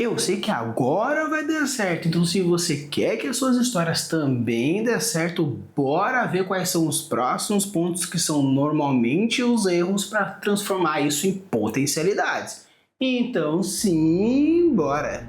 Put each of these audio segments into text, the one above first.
Eu sei que agora vai dar certo, então se você quer que as suas histórias também dê certo, bora ver quais são os próximos pontos que são normalmente os erros para transformar isso em potencialidades. Então sim, bora!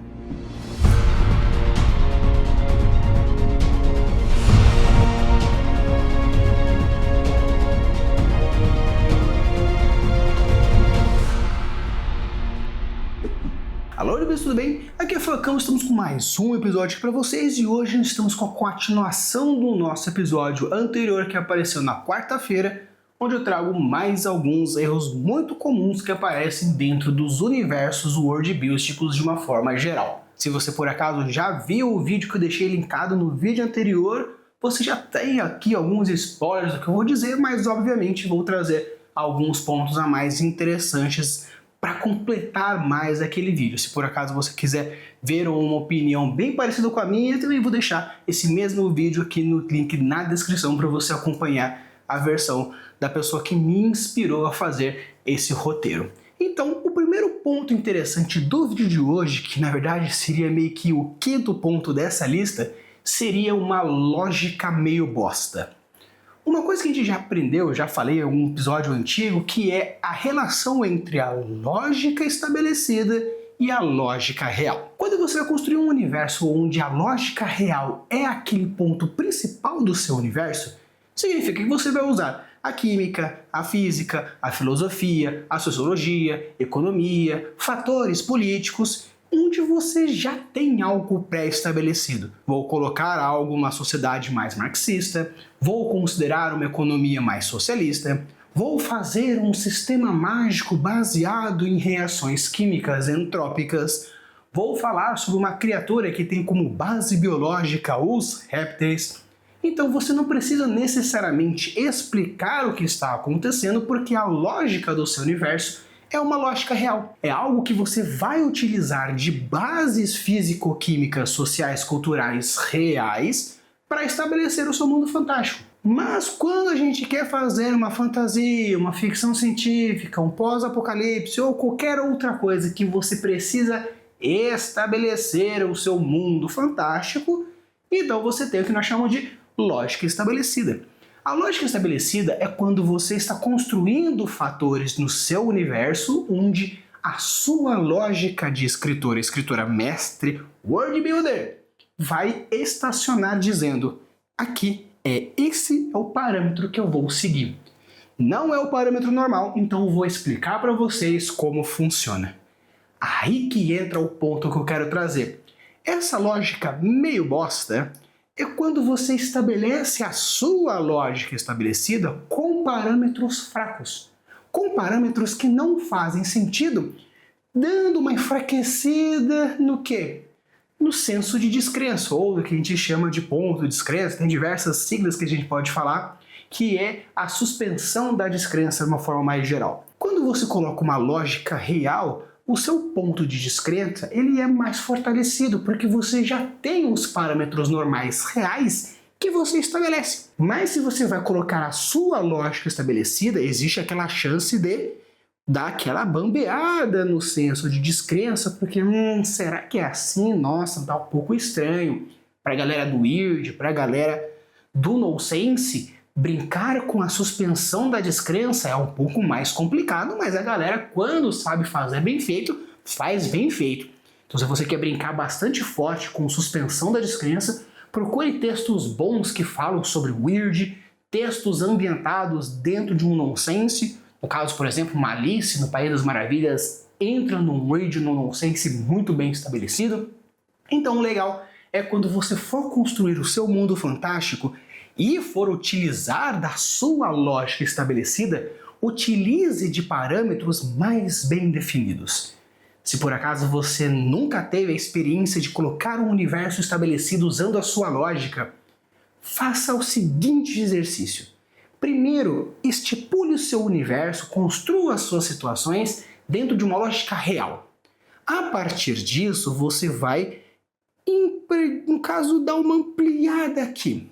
Alô, tudo bem? Aqui é Flacão, estamos com mais um episódio para vocês e hoje estamos com a continuação do nosso episódio anterior que apareceu na quarta-feira, onde eu trago mais alguns erros muito comuns que aparecem dentro dos universos worldbuildísticos de uma forma geral. Se você por acaso já viu o vídeo que eu deixei linkado no vídeo anterior, você já tem aqui alguns spoilers do que eu vou dizer, mas obviamente vou trazer alguns pontos a mais interessantes para completar mais aquele vídeo. Se por acaso você quiser ver uma opinião bem parecida com a minha, eu também vou deixar esse mesmo vídeo aqui no link na descrição para você acompanhar a versão da pessoa que me inspirou a fazer esse roteiro. Então, o primeiro ponto interessante do vídeo de hoje, que na verdade seria meio que o quinto ponto dessa lista, seria uma lógica meio bosta. Uma coisa que a gente já aprendeu, já falei em algum episódio antigo, que é a relação entre a lógica estabelecida e a lógica real. Quando você vai construir um universo onde a lógica real é aquele ponto principal do seu universo, significa que você vai usar a química, a física, a filosofia, a sociologia, economia, fatores políticos, onde você já tem algo pré-estabelecido. Vou colocar algo uma sociedade mais marxista, vou considerar uma economia mais socialista, vou fazer um sistema mágico baseado em reações químicas entrópicas, vou falar sobre uma criatura que tem como base biológica os répteis. Então você não precisa necessariamente explicar o que está acontecendo, porque a lógica do seu universo é uma lógica real. É algo que você vai utilizar de bases físico-químicas, sociais, culturais reais para estabelecer o seu mundo fantástico. Mas quando a gente quer fazer uma fantasia, uma ficção científica, um pós-apocalipse ou qualquer outra coisa que você precisa estabelecer o seu mundo fantástico, então você tem o que nós chamamos de lógica estabelecida. A lógica estabelecida é quando você está construindo fatores no seu universo onde a sua lógica de escritora mestre, world builder, vai estacionar dizendo: aqui esse é o parâmetro que eu vou seguir. Não é o parâmetro normal, então eu vou explicar para vocês como funciona. Aí que entra o ponto que eu quero trazer. Essa lógica meio bosta é quando você estabelece a sua lógica estabelecida com parâmetros fracos, com parâmetros que não fazem sentido, dando uma enfraquecida no quê? No senso de descrença, ou do que a gente chama de ponto de descrença. Tem diversas siglas que a gente pode falar, que é a suspensão da descrença de uma forma mais geral. Quando você coloca uma lógica real, o seu ponto de descrença ele é mais fortalecido, porque você já tem os parâmetros normais reais que você estabelece. Mas se você vai colocar a sua lógica estabelecida, existe aquela chance de dar aquela bambeada no senso de descrença, porque será que é assim? Nossa, tá um pouco estranho. Para a galera do weird, para a galera do nonsense, brincar com a suspensão da descrença é um pouco mais complicado, mas a galera, quando sabe fazer bem feito, faz bem feito. Então, se você quer brincar bastante forte com suspensão da descrença, procure textos bons que falam sobre weird, textos ambientados dentro de um nonsense. No caso, por exemplo, Alice no País das Maravilhas entra num weird, num nonsense muito bem estabelecido. Então, o legal é quando você for construir o seu mundo fantástico e for utilizar da sua lógica estabelecida, utilize de parâmetros mais bem definidos. Se por acaso você nunca teve a experiência de colocar um universo estabelecido usando a sua lógica, faça o seguinte exercício. Primeiro, estipule o seu universo, construa as suas situações dentro de uma lógica real. A partir disso, você vai, no caso, dar uma ampliada aqui.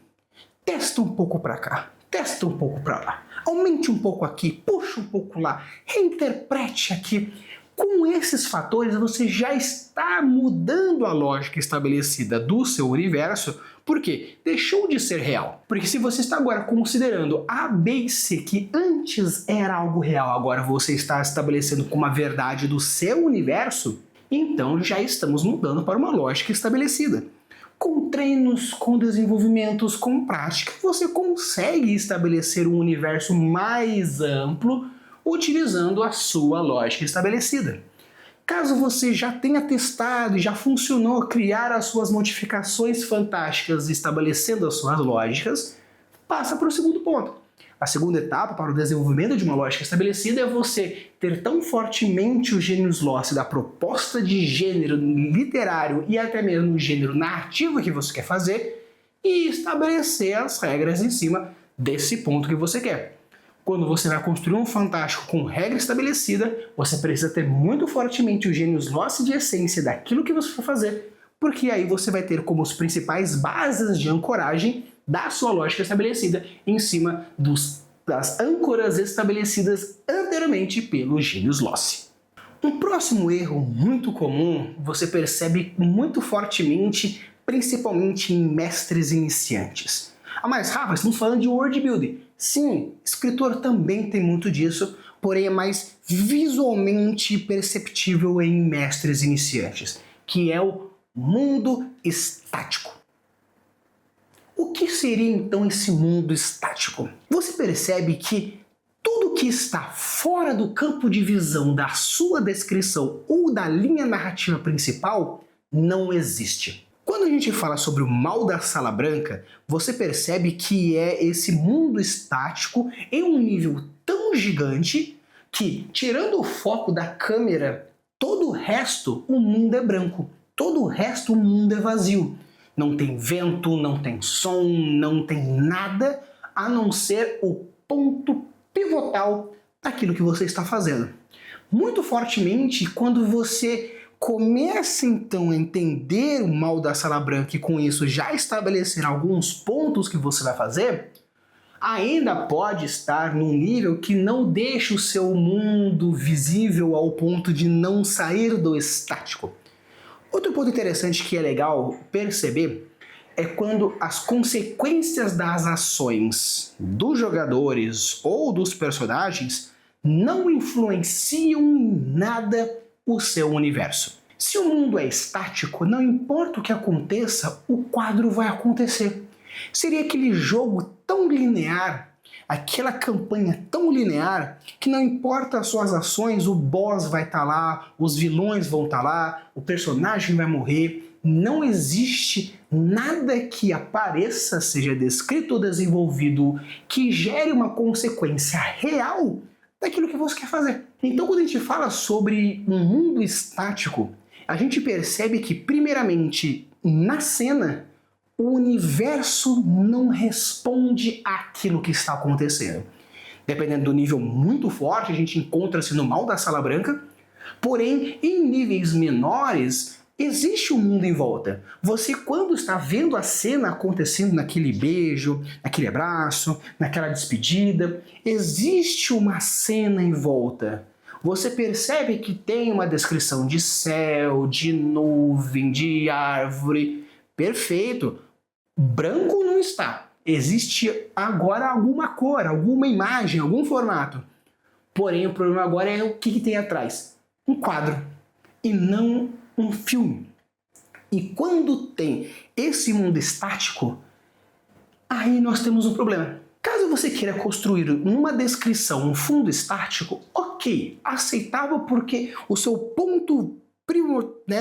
Testa um pouco para cá, testa um pouco para lá, aumente um pouco aqui, puxa um pouco lá, reinterprete aqui. Com esses fatores, você já está mudando a lógica estabelecida do seu universo, porque deixou de ser real. Porque se você está agora considerando A, B e C, que antes era algo real, agora você está estabelecendo como a verdade do seu universo, então já estamos mudando para uma lógica estabelecida. Com treinos, com desenvolvimentos, com prática, você consegue estabelecer um universo mais amplo utilizando a sua lógica estabelecida. Caso você já tenha testado e já funcionou criar as suas notificações fantásticas estabelecendo as suas lógicas, passa para o segundo ponto. A segunda etapa para o desenvolvimento de uma lógica estabelecida é você ter tão fortemente o gênius loci da proposta de gênero literário e até mesmo o gênero narrativo que você quer fazer e estabelecer as regras em cima desse ponto que você quer. Quando você vai construir um fantástico com regra estabelecida, você precisa ter muito fortemente o gênius loci de essência daquilo que você for fazer, porque aí você vai ter como as principais bases de ancoragem da sua lógica estabelecida em cima das âncoras estabelecidas anteriormente pelo gênius loci. Um próximo erro muito comum você percebe muito fortemente, principalmente em mestres iniciantes. Mas Rafa, estamos falando de world building. Sim, escritor também tem muito disso, porém é mais visualmente perceptível em mestres iniciantes, que é o mundo estático. O que seria então esse mundo estático? Você percebe que tudo que está fora do campo de visão da sua descrição ou da linha narrativa principal não existe. Quando a gente fala sobre o mal da sala branca, você percebe que é esse mundo estático em um nível tão gigante que, tirando o foco da câmera, todo o resto o mundo é branco, todo o resto o mundo é vazio. Não tem vento, não tem som, não tem nada a não ser o ponto pivotal daquilo que você está fazendo. Muito fortemente, quando você começa então a entender o mal da sala branca e com isso já estabelecer alguns pontos que você vai fazer, ainda pode estar num nível que não deixa o seu mundo visível ao ponto de não sair do estático. Outro ponto interessante que é legal perceber é quando as consequências das ações dos jogadores ou dos personagens não influenciam em nada o seu universo. Se o mundo é estático, não importa o que aconteça, o quadro vai acontecer. Seria aquele jogo tão linear, aquela campanha tão linear, que não importa as suas ações, o boss vai estar lá, os vilões vão estar lá, o personagem vai morrer. Não existe nada que apareça, seja descrito ou desenvolvido, que gere uma consequência real daquilo que você quer fazer. Então, quando a gente fala sobre um mundo estático, a gente percebe que, primeiramente, na cena, o universo não responde àquilo que está acontecendo. Dependendo do nível muito forte, a gente encontra-se no mal da sala branca, porém, em níveis menores, existe um mundo em volta. Você, quando está vendo a cena acontecendo naquele beijo, naquele abraço, naquela despedida, existe uma cena em volta. Você percebe que tem uma descrição de céu, de nuvem, de árvore. Perfeito. Branco não está. Existe agora alguma cor, alguma imagem, algum formato. Porém, o problema agora é o que tem atrás. Um quadro. E não um filme. E quando tem esse mundo estático, aí nós temos um problema. Caso você queira construir numa descrição um fundo estático, ok, aceitável porque o seu ponto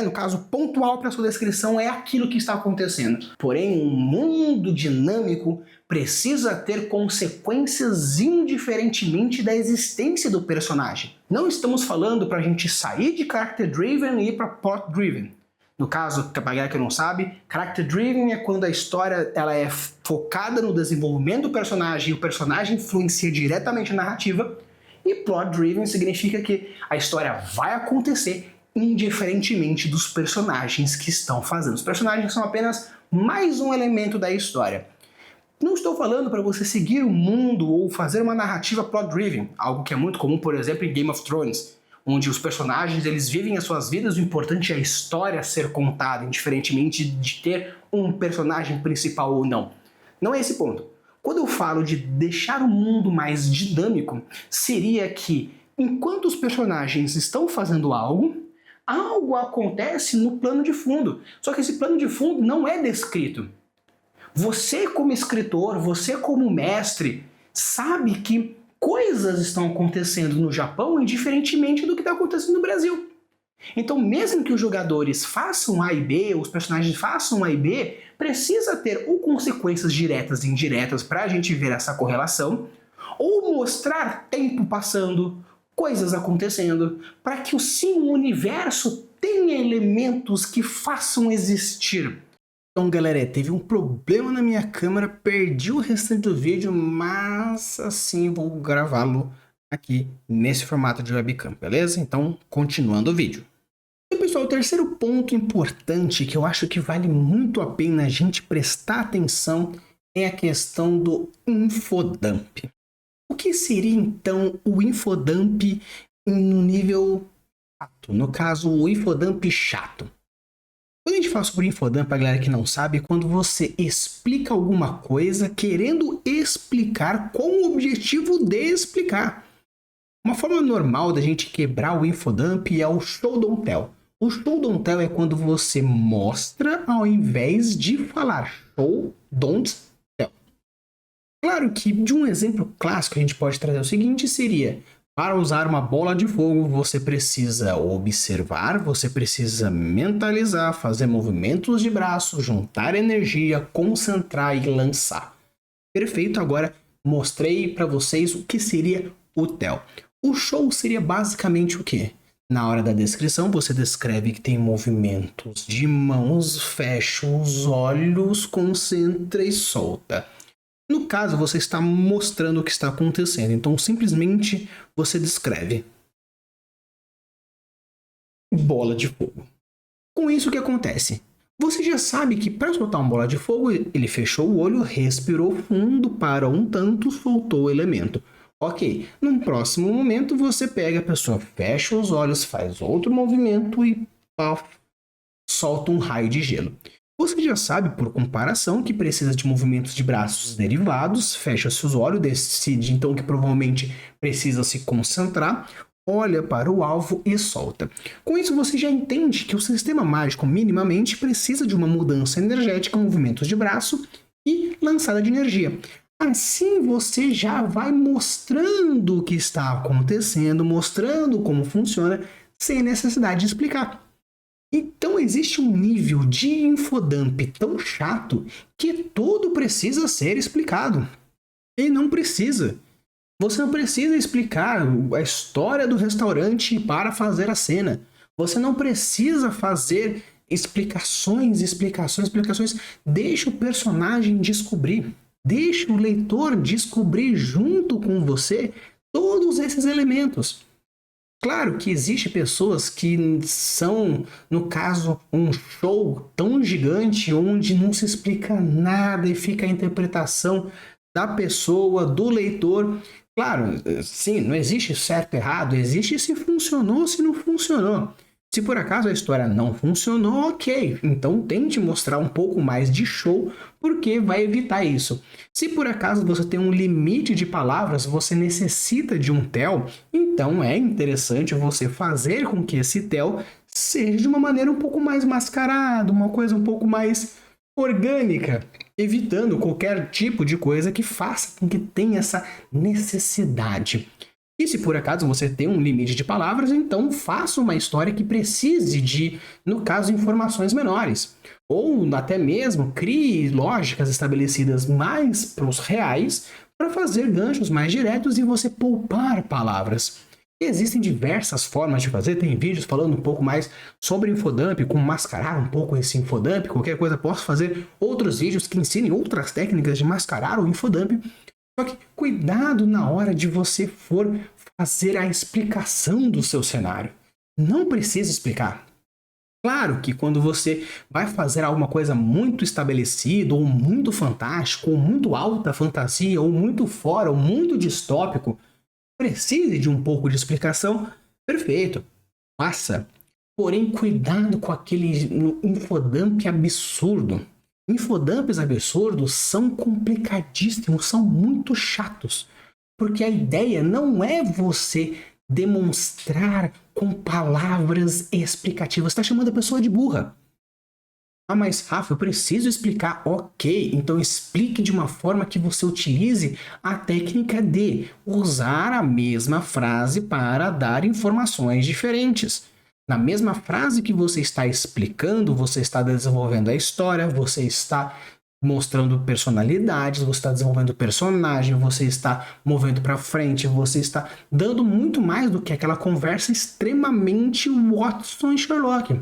no caso pontual para sua descrição é aquilo que está acontecendo. Porém, um mundo dinâmico precisa ter consequências indiferentemente da existência do personagem. Não estamos falando para a gente sair de character driven e ir para plot driven. No caso, para a galera que não sabe, character driven é quando a história ela é focada no desenvolvimento do personagem e o personagem influencia diretamente na narrativa. E plot driven significa que a história vai acontecer indiferentemente dos personagens que estão fazendo. Os personagens são apenas mais um elemento da história. Não estou falando para você seguir o mundo ou fazer uma narrativa plot-driven, algo que é muito comum, por exemplo, em Game of Thrones, onde os personagens eles vivem as suas vidas, o importante é a história ser contada, indiferentemente de ter um personagem principal ou não. Não é esse ponto. Quando eu falo de deixar o mundo mais dinâmico, seria que enquanto os personagens estão fazendo algo acontece no plano de fundo. Só que esse plano de fundo não é descrito. Você como escritor, você como mestre, sabe que coisas estão acontecendo no Japão indiferentemente do que está acontecendo no Brasil. Então, mesmo que os jogadores façam A e B, os personagens façam A e B, precisa ter ou consequências diretas e indiretas para a gente ver essa correlação, ou mostrar tempo passando, coisas acontecendo, para que sim, o universo tenha elementos que façam existir. Então, galera, teve um problema na minha câmera, perdi o restante do vídeo, mas assim vou gravá-lo aqui nesse formato de webcam, beleza? Então, continuando o vídeo. E, pessoal, o terceiro ponto importante que eu acho que vale muito a pena a gente prestar atenção é a questão do infodump. O que seria, então, o infodump no nível chato? No caso, o infodump chato. Quando a gente fala sobre infodump, a galera que não sabe, é quando você explica alguma coisa querendo explicar com o objetivo de explicar. Uma forma normal da gente quebrar o infodump é o show don't tell. O show don't tell é quando você mostra ao invés de falar. Show don't tell. Claro que de um exemplo clássico a gente pode trazer o seguinte seria: para usar uma bola de fogo, você precisa observar, você precisa mentalizar, fazer movimentos de braço, juntar energia, concentrar e lançar. Perfeito, agora mostrei para vocês o que seria o TEL. O show seria basicamente o quê? Na hora da descrição, você descreve que tem movimentos de mãos, fecha os olhos, concentra e solta. No caso, você está mostrando o que está acontecendo, então simplesmente você descreve bola de fogo. Com isso, o que acontece? Você já sabe que para soltar uma bola de fogo, ele fechou o olho, respirou fundo, parou um tanto, soltou o elemento. Ok, num próximo momento você pega a pessoa, fecha os olhos, faz outro movimento e solta um raio de gelo. Você já sabe, por comparação, que precisa de movimentos de braços derivados, fecha seus olhos, decide então que provavelmente precisa se concentrar, olha para o alvo e solta. Com isso você já entende que o sistema mágico minimamente precisa de uma mudança energética, movimentos de braço e lançada de energia. Assim você já vai mostrando o que está acontecendo, mostrando como funciona, sem necessidade de explicar. Então existe um nível de infodump tão chato que tudo precisa ser explicado. E não precisa. Você não precisa explicar a história do restaurante para fazer a cena. Você não precisa fazer explicações. Deixa o personagem descobrir. Deixa o leitor descobrir junto com você todos esses elementos. Claro que existem pessoas que são, no caso, um show tão gigante onde não se explica nada e fica a interpretação da pessoa, do leitor. Claro, sim, não existe certo e errado, existe se funcionou, se não funcionou. Se por acaso a história não funcionou, ok, então tente mostrar um pouco mais de show, porque vai evitar isso. Se por acaso você tem um limite de palavras, você necessita de um TEL, então é interessante você fazer com que esse TEL seja de uma maneira um pouco mais mascarada, uma coisa um pouco mais orgânica, evitando qualquer tipo de coisa que faça com que tenha essa necessidade. E se por acaso você tem um limite de palavras, então faça uma história que precise de, no caso, informações menores. Ou até mesmo crie lógicas estabelecidas mais para os reais para fazer ganchos mais diretos e você poupar palavras. E existem diversas formas de fazer, tem vídeos falando um pouco mais sobre infodump, como mascarar um pouco esse infodump, qualquer coisa posso fazer outros vídeos que ensinem outras técnicas de mascarar o infodump. Só que cuidado na hora de você for fazer a explicação do seu cenário. Não precisa explicar. Claro que quando você vai fazer alguma coisa muito estabelecida, ou muito fantástico, ou muito alta fantasia, ou muito fora, ou muito distópico, precise de um pouco de explicação, Perfeito, passa. Porém, cuidado com aquele infodump absurdo. Infodumps absurdos são complicadíssimos, são muito chatos. Porque a ideia não é você demonstrar com palavras explicativas. Você está chamando a pessoa de burra. Ah, mas Rafa, eu preciso explicar. Ok, então explique de uma forma que você utilize a técnica de usar a mesma frase para dar informações diferentes. Na mesma frase que você está explicando, você está desenvolvendo a história, você está mostrando personalidades, você está desenvolvendo personagem, você está movendo para frente, você está dando muito mais do que aquela conversa extremamente Watson e Sherlock.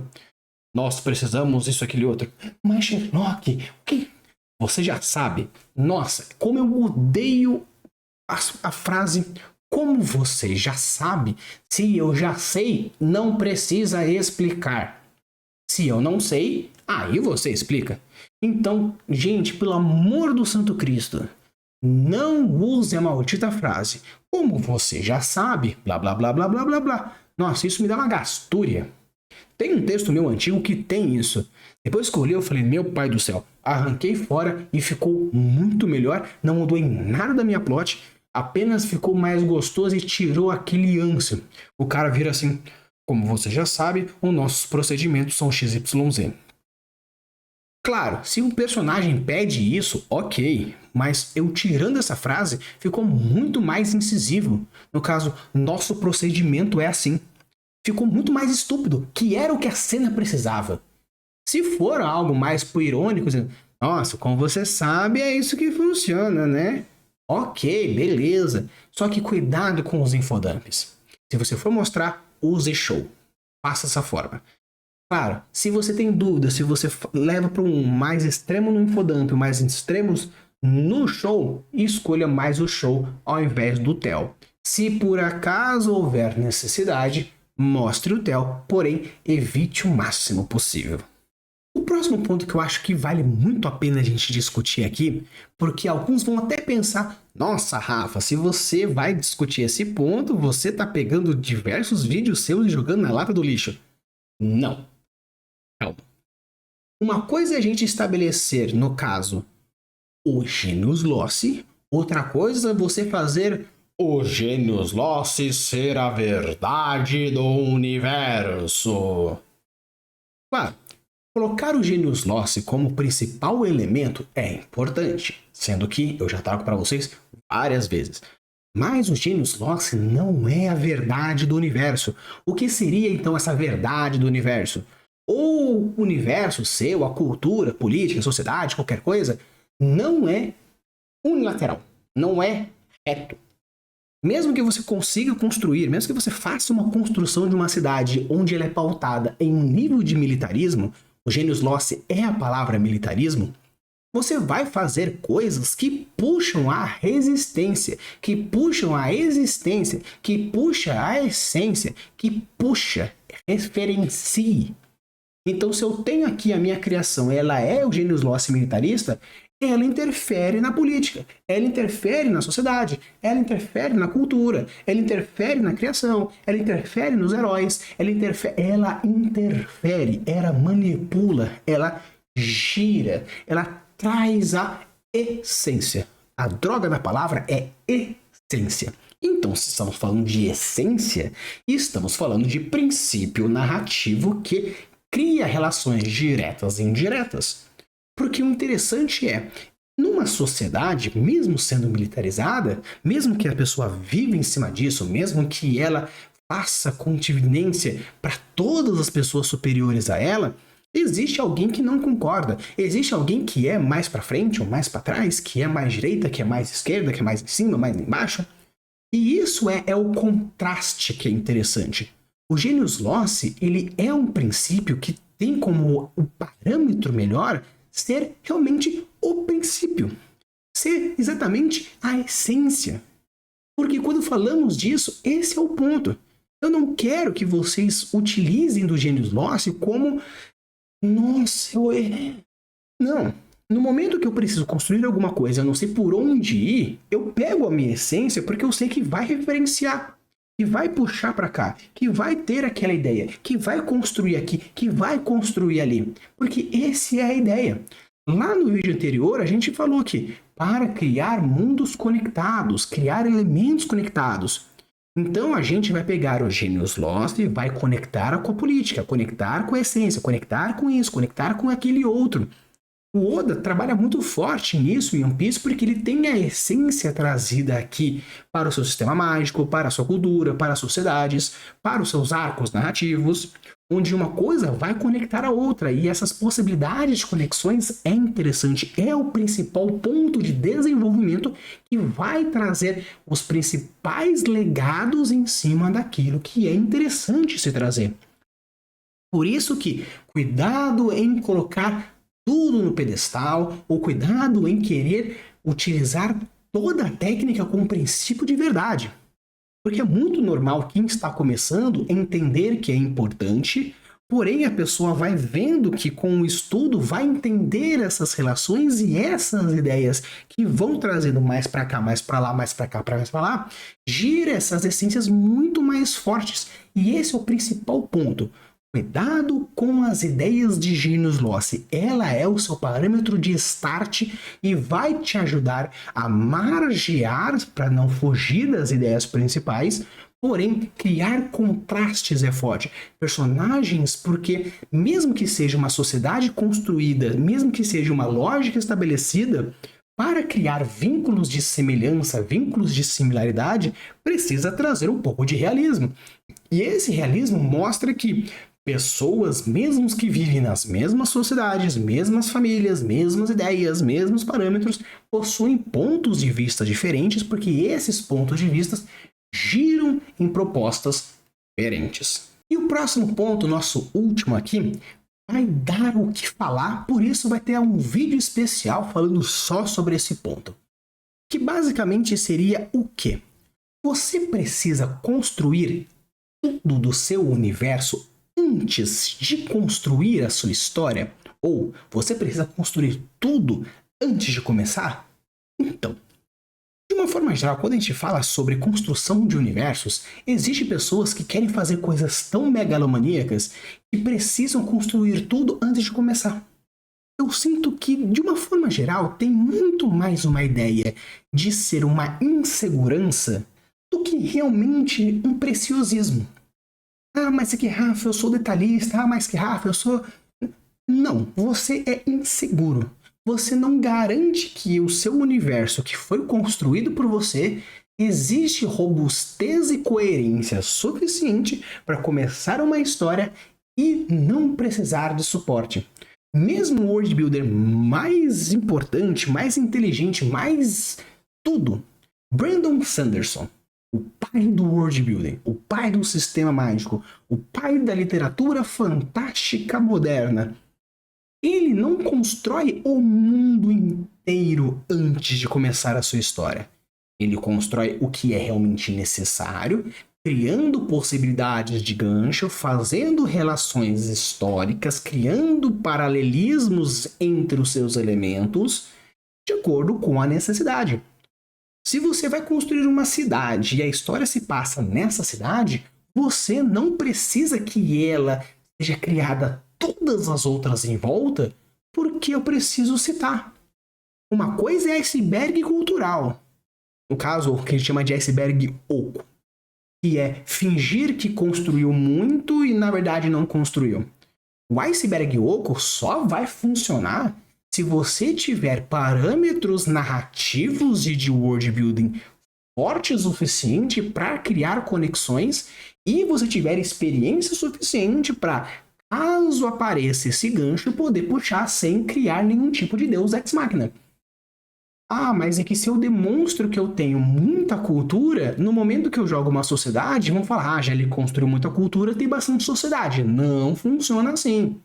Nós precisamos isso, aquele outro. Mas Sherlock, o que? Você já sabe. Nossa, como eu odeio a frase como você já sabe. Se eu já sei, não precisa explicar. Se eu não sei, aí você explica. Então, gente, pelo amor do Santo Cristo, não use a maldita frase. Como você já sabe, blá blá blá blá blá blá blá. Nossa, isso me dá uma gastúria. Tem um texto meu antigo que tem isso. Depois que eu li, eu falei, meu pai do céu. Arranquei fora e ficou muito melhor. Não mudou em nada da minha plot. Apenas ficou mais gostoso e tirou aquele ânsia. O cara vira assim, como você já sabe, os nossos procedimentos são XYZ. Claro, se um personagem pede isso, ok. Mas eu tirando essa frase, ficou muito mais incisivo. No caso, nosso procedimento é assim. Ficou muito mais estúpido, que era o que a cena precisava. Se for algo mais pro irônico, dizendo, nossa, como você sabe, é isso que funciona, né? Ok, beleza. Só que cuidado com os infodumps. Se você for mostrar, use show. Faça dessa forma. Claro, se você tem dúvida, se você leva para um mais extremo no infodump, mais extremos no show, escolha mais o show ao invés do tell. Se por acaso houver necessidade, mostre o tell, porém evite o máximo possível. O próximo ponto que eu acho que vale muito a pena a gente discutir aqui, porque alguns vão até pensar, nossa Rafa, se você vai discutir esse ponto, você tá pegando diversos vídeos seus e jogando na lata do lixo. Não. Calma. Uma coisa é a gente estabelecer, no caso, o genius loci, outra coisa é você fazer o genius loci ser a verdade do universo. Claro, colocar o genius loci como principal elemento é importante, sendo que eu já trago para vocês várias vezes. Mas o genius loci não é a verdade do universo. O que seria então essa verdade do universo? O universo seu, a cultura, a política, a sociedade, qualquer coisa, não é unilateral, não é reto. Mesmo que você consiga construir, mesmo que você faça uma construção de uma cidade onde ela é pautada em um nível de militarismo, o genius loci é a palavra militarismo, você vai fazer coisas que puxam a resistência, que puxam a existência, que puxa a essência, que puxa, referencie. Então, se eu tenho aqui a minha criação, ela é o genius loci militarista, ela interfere na política, ela interfere na sociedade, ela interfere na cultura, ela interfere na criação, ela interfere nos heróis, ela interfere, ela manipula, ela gira, ela traz a essência. A droga da palavra é essência. Então, se estamos falando de essência, estamos falando de princípio narrativo que cria relações diretas e indiretas. Porque o interessante é, numa sociedade, mesmo sendo militarizada, mesmo que a pessoa viva em cima disso, mesmo que ela faça continência para todas as pessoas superiores a ela, existe alguém que não concorda. Existe alguém que é mais para frente ou mais para trás, que é mais direita, que é mais esquerda, que é mais em cima, mais embaixo. E isso é o contraste que é interessante. O genius loci, ele é um princípio que tem como o parâmetro melhor ser realmente o princípio. Ser exatamente a essência. Porque quando falamos disso, esse é o ponto. Eu não quero que vocês utilizem do genius loci como nossa, não. No momento que eu preciso construir alguma coisa, eu não sei por onde ir, eu pego a minha essência porque eu sei que vai referenciar. que vai puxar para cá, que vai ter aquela ideia, que vai construir aqui, que vai construir ali. Porque essa é a ideia. Lá no vídeo anterior, a gente falou que para criar mundos conectados, criar elementos conectados. Então a gente vai pegar o Genius Lost e vai conectar com a política, conectar com a essência, conectar com isso, conectar com aquele outro. O Oda trabalha muito forte nisso em One Piece porque ele tem a essência trazida aqui para o seu sistema mágico, para a sua cultura, para as sociedades, para os seus arcos narrativos, onde uma coisa vai conectar a outra e essas possibilidades de conexões é interessante, é o principal ponto de desenvolvimento que vai trazer os principais legados em cima daquilo que é interessante se trazer. Por isso que cuidado em colocar tudo no pedestal, ou cuidado em querer utilizar toda a técnica com um princípio de verdade. Porque é muito normal quem está começando entender que é importante, porém a pessoa vai vendo que com o estudo vai entender essas relações e essas ideias que vão trazendo mais para cá, mais para lá, mais para cá, mais para lá, gira essas essências muito mais fortes. E esse é o principal ponto. Cuidado com as ideias de Genius Lost. Ela é o seu parâmetro de start e vai te ajudar a margear para não fugir das ideias principais, porém criar contrastes é forte. Personagens, porque mesmo que seja uma sociedade construída, mesmo que seja uma lógica estabelecida, para criar vínculos de semelhança, vínculos de similaridade, precisa trazer um pouco de realismo. E esse realismo mostra que pessoas, mesmo que vivem nas mesmas sociedades, mesmas famílias, mesmas ideias, mesmos parâmetros, possuem pontos de vista diferentes, porque esses pontos de vista giram em propostas diferentes. E o próximo ponto, nosso último aqui, vai dar o que falar, por isso vai ter um vídeo especial falando só sobre esse ponto. Que basicamente seria o quê? Você precisa construir tudo do seu universo antes de construir a sua história? Ou você precisa construir tudo antes de começar? Então, de uma forma geral, quando a gente fala sobre construção de universos, existem pessoas que querem fazer coisas tão megalomaníacas que precisam construir tudo antes de começar. Eu sinto que, de uma forma geral, tem muito mais uma ideia de ser uma insegurança do que realmente um preciosismo. Ah, mas que Rafa, eu sou detalhista. Ah, mas que Rafa, eu sou... Não, você é inseguro. Você não garante que o seu universo que foi construído por você existe robustez e coerência suficiente para começar uma história e não precisar de suporte. Mesmo o world builder mais importante, mais inteligente, mais tudo, Brandon Sanderson, o pai do world building, o pai do sistema mágico, o pai da literatura fantástica moderna, ele não constrói o mundo inteiro antes de começar a sua história. Ele constrói o que é realmente necessário, criando possibilidades de gancho, fazendo relações históricas, criando paralelismos entre os seus elementos, de acordo com a necessidade. Se você vai construir uma cidade e a história se passa nessa cidade, você não precisa que ela seja criada todas as outras em volta, porque eu preciso citar. Uma coisa é iceberg cultural. No caso, o que a gente chama de iceberg oco, que é fingir que construiu muito e na verdade não construiu. O iceberg oco só vai funcionar se você tiver parâmetros narrativos e de world building fortes o suficiente para criar conexões e você tiver experiência suficiente para, caso apareça esse gancho, poder puxar sem criar nenhum tipo de deus ex machina. Ah, mas é que se eu demonstro que eu tenho muita cultura, no momento que eu jogo uma sociedade, vão falar, já ele construiu muita cultura, tem bastante sociedade. Não funciona assim.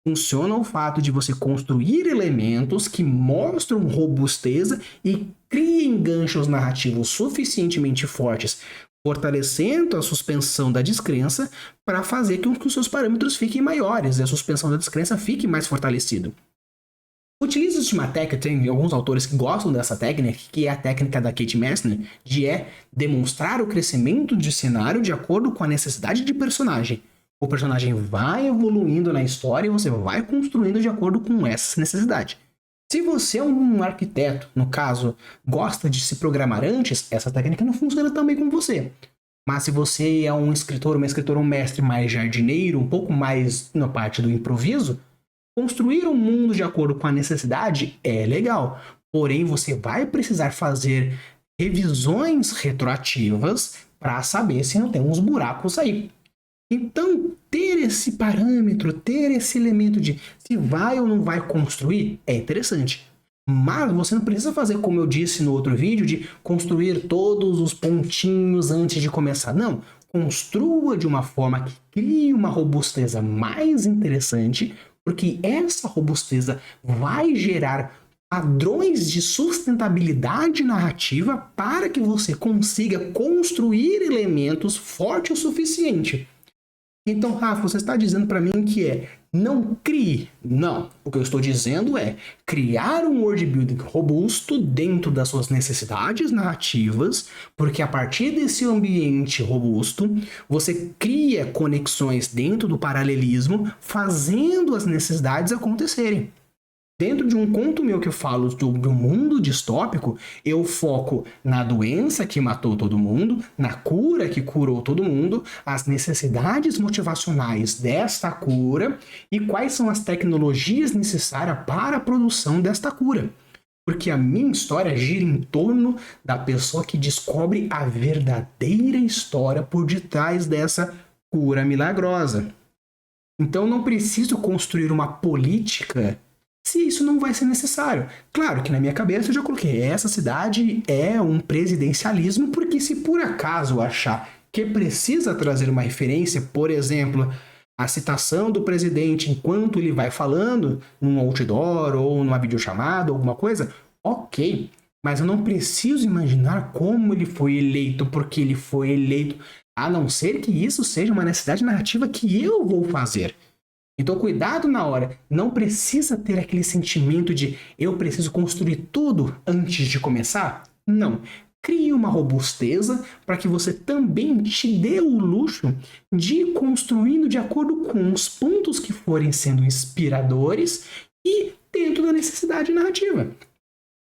Funciona o fato de você construir elementos que mostram robusteza e criem ganchos narrativos suficientemente fortes, fortalecendo a suspensão da descrença para fazer com que os seus parâmetros fiquem maiores e a suspensão da descrença fique mais fortalecida. Utiliza-se de uma técnica, tem alguns autores que gostam dessa técnica, que é a técnica da Kate Messner, de demonstrar o crescimento de cenário de acordo com a necessidade de personagem. O personagem vai evoluindo na história e você vai construindo de acordo com essa necessidade. Se você é um arquiteto, no caso, gosta de se programar antes, essa técnica não funciona tão bem com você. Mas se você é um escritor, uma escritora, um mestre mais jardineiro, um pouco mais na parte do improviso, construir um mundo de acordo com a necessidade é legal. Porém, você vai precisar fazer revisões retroativas para saber se não tem uns buracos aí. Então, ter esse parâmetro, ter esse elemento de se vai ou não vai construir é interessante. Mas você não precisa fazer, como eu disse no outro vídeo, de construir todos os pontinhos antes de começar. Não, construa de uma forma que crie uma robusteza mais interessante, porque essa robusteza vai gerar padrões de sustentabilidade narrativa para que você consiga construir elementos fortes o suficiente. Então, Rafa, você está dizendo para mim que não crie. Não. O que eu estou dizendo é criar um world building robusto dentro das suas necessidades narrativas, porque a partir desse ambiente robusto, você cria conexões dentro do paralelismo, fazendo as necessidades acontecerem. Dentro de um conto meu que eu falo do mundo distópico, eu foco na doença que matou todo mundo, na cura que curou todo mundo, as necessidades motivacionais desta cura e quais são as tecnologias necessárias para a produção desta cura. Porque a minha história gira em torno da pessoa que descobre a verdadeira história por detrás dessa cura milagrosa. Então não preciso construir uma política se isso não vai ser necessário. Claro que na minha cabeça eu já coloquei, essa cidade é um presidencialismo, porque se por acaso eu achar que precisa trazer uma referência, por exemplo, a citação do presidente enquanto ele vai falando num outdoor ou numa videochamada, alguma coisa, ok. Mas eu não preciso imaginar como ele foi eleito, porque ele foi eleito, a não ser que isso seja uma necessidade narrativa que eu vou fazer. Então, cuidado na hora. Não precisa ter aquele sentimento de eu preciso construir tudo antes de começar. Não. Crie uma robusteza para que você também te dê o luxo de ir construindo de acordo com os pontos que forem sendo inspiradores e dentro da necessidade narrativa.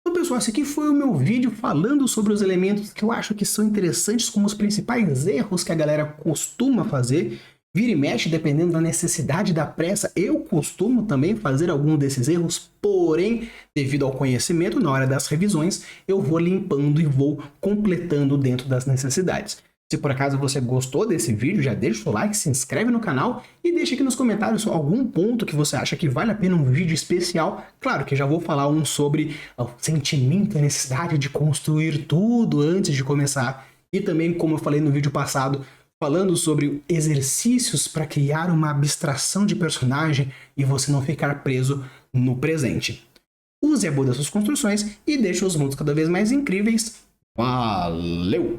Então, pessoal, esse aqui foi o meu vídeo falando sobre os elementos que eu acho que são interessantes como os principais erros que a galera costuma fazer. Vira e mexe, dependendo da necessidade da pressa, eu costumo também fazer algum desses erros, porém, devido ao conhecimento, na hora das revisões, eu vou limpando e vou completando dentro das necessidades. Se por acaso você gostou desse vídeo, já deixa o seu like, se inscreve no canal e deixa aqui nos comentários algum ponto que você acha que vale a pena um vídeo especial. Claro que já vou falar um sobre o sentimento, a necessidade de construir tudo antes de começar. E também, como eu falei no vídeo passado, falando sobre exercícios para criar uma abstração de personagem e você não ficar preso no presente. Use a boa das suas construções e deixe os mundos cada vez mais incríveis. Valeu!